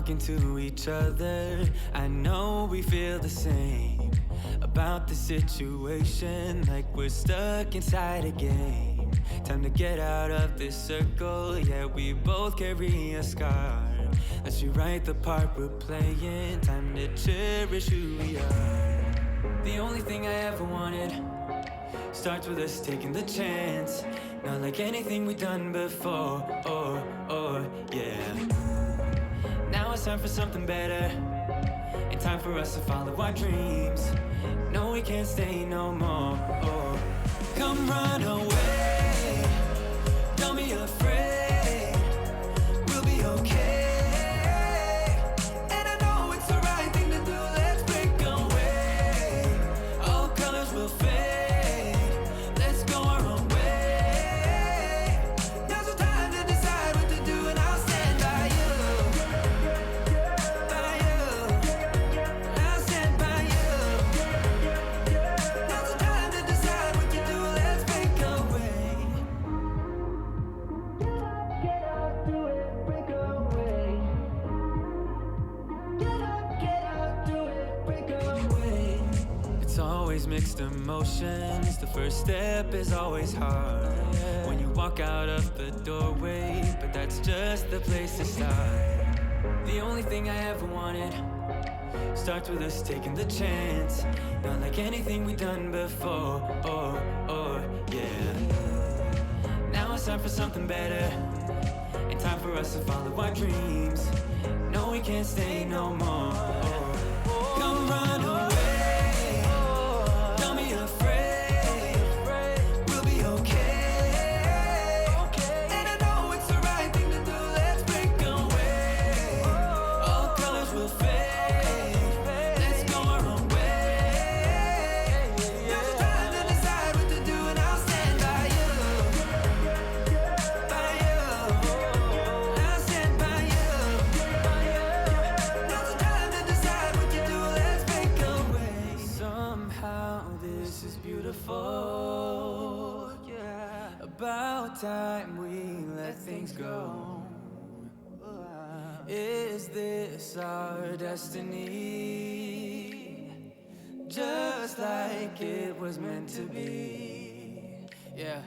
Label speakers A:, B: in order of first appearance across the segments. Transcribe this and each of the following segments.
A: talking to each other. I know we feel the same about the situation, like we're stuck inside a game. Time to get out of this circle, yeah, we both carry a scar. Let's rewrite the part we're playing, time to cherish who we are. The only thing I ever wanted starts with us taking the chance. Not like anything we've done before, yeah. Now it's time for something better, and time for us to follow our dreams. No, we can't stay no more. Come run away, don't be afraid, we'll be okay. And I know it's the right thing to do, let's break away. All colors will fade, let's go our own way. Now's the time to decide what to do, and I'll stand by you. By you, I'll stand by you. Now's the time to decide what to do, let's break away. Get up, do it, break away. Get up, do it, break away. It's always mixed emotions, the first step is always hard. When you walk out of the doorway, but that's just the place to start. The only thing I ever wanted starts with us taking the chance. Not like anything we've done before, yeah. Now it's time for something better, and time for us to follow our dreams. No, we can't stay no more. Come run away, don't be afraid, we'll be okay. And I know it's the right thing to do, let's break away. All colors will fade, let's go our own way. Now's the time to decide what to do, and I'll stand by you. By you, I'll stand by you. Now's the time to decide what to do, let's break away. Somehow this is beautiful, yeah. About time we let things go. Is this our destiny? Just like it was meant to be, yeah.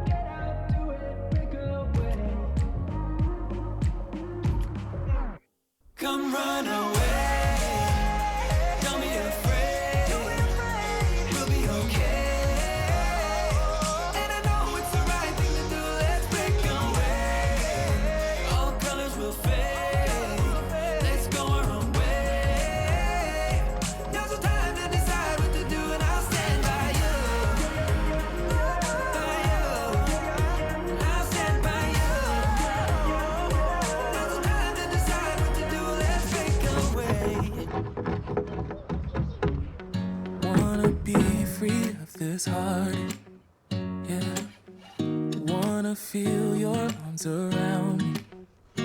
A: Get out, do it, break away. Come run away, don't be afraid, we'll be okay. And I know it's the right thing to do, let's break away. All colors will fade, let's go our own way. Now's the time to decide what to do, and I'll stand by you. By you, I'll stand by you. Now's the time to decide what to do, let's break away.
B: Wanna be free of this heart, yeah. Wanna feel your arms around me. I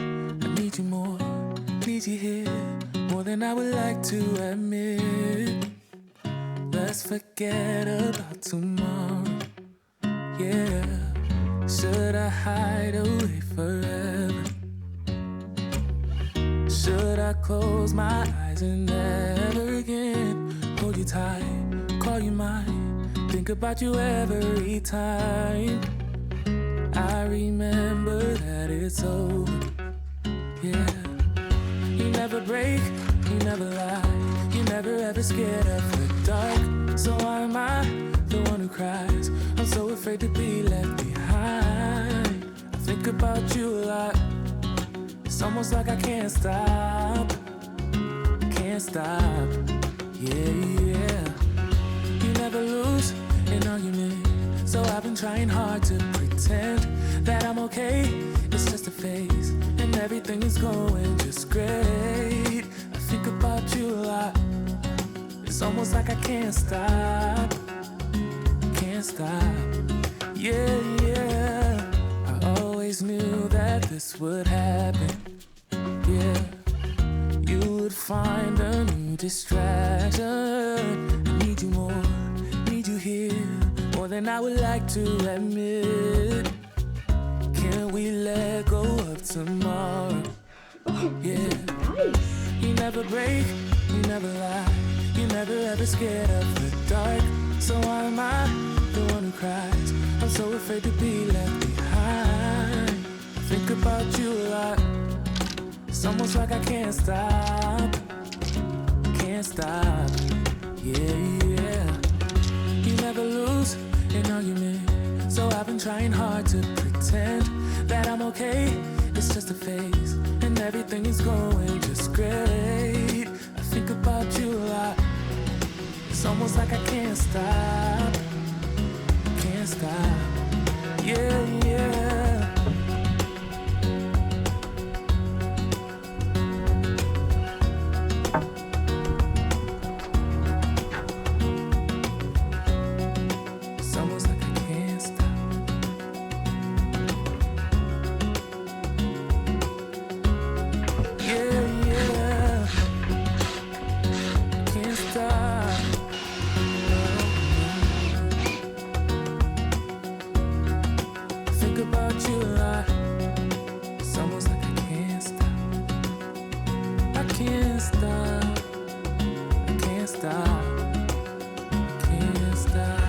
B: need you more, need you here, more than I would like to admit. Let's forget about tomorrow, yeah. Should I hide away forever? Should I close my eyes and never again hold you tight, call you mine, think about you every time? I remember that it's over, yeah. You never break, you never lie, you never ever scared of the dark. So why am I the one who cries? I'm so afraid to be left behind. I think about you a lot, it's almost like I can't stop, yeah. You never lose an argument, so I've been trying hard to pretend that I'm okay. It's just a phase, and everything is going just great. I think about you a lot, it's almost like I can't stop, yeah. I always knew that this would happen, yeah. You would find a new distraction. I need you more, need you here, more than I would like to admit. Can't when we let go of tomorrow. Yeah, you never break, you never lie, you never ever scared of the dark. So why am I the one who cries? I'm so afraid to be left behind. I think about you a lot. It's almost like I can't stop. Can't stop. Yeah, yeah. You never lose an argument, so I've been trying hard to pretend that I'm okay. It's just a phase, and everything is going just great. I think about you a lot. It's almost like I can't stop. Can't stop. Yeah, yeah. It's almost like I can't stop. Yeah, yeah. Can't stop. Think about you a lot. It's almost like I can't stop. I can't stop. I can't stop. I can't stop.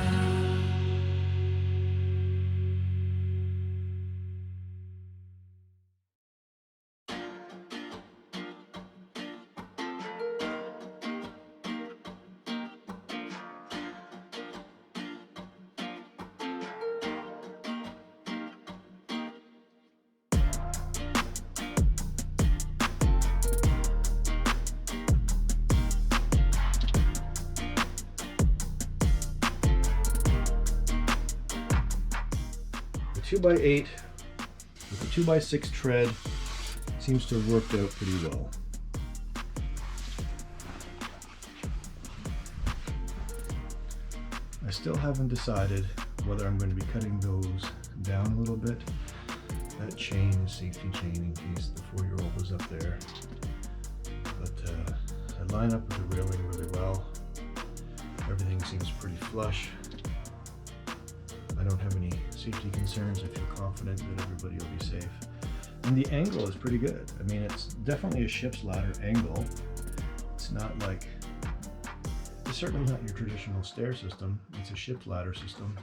C: The 2x8 with the 2x6 tread seems to have worked out pretty well. I still haven't decided whether I'm going to be cutting those down a little bit. That chain, safety chain, in case the 4-year-old was up there. But I line up with the railing really well. Everything seems pretty flush. I don't have any safety concerns. I feel confident that everybody will be safe. And the angle is pretty good. I mean, it's definitely a ship's ladder angle. It's not like, it's certainly not your traditional stair system. It's a ship's ladder system.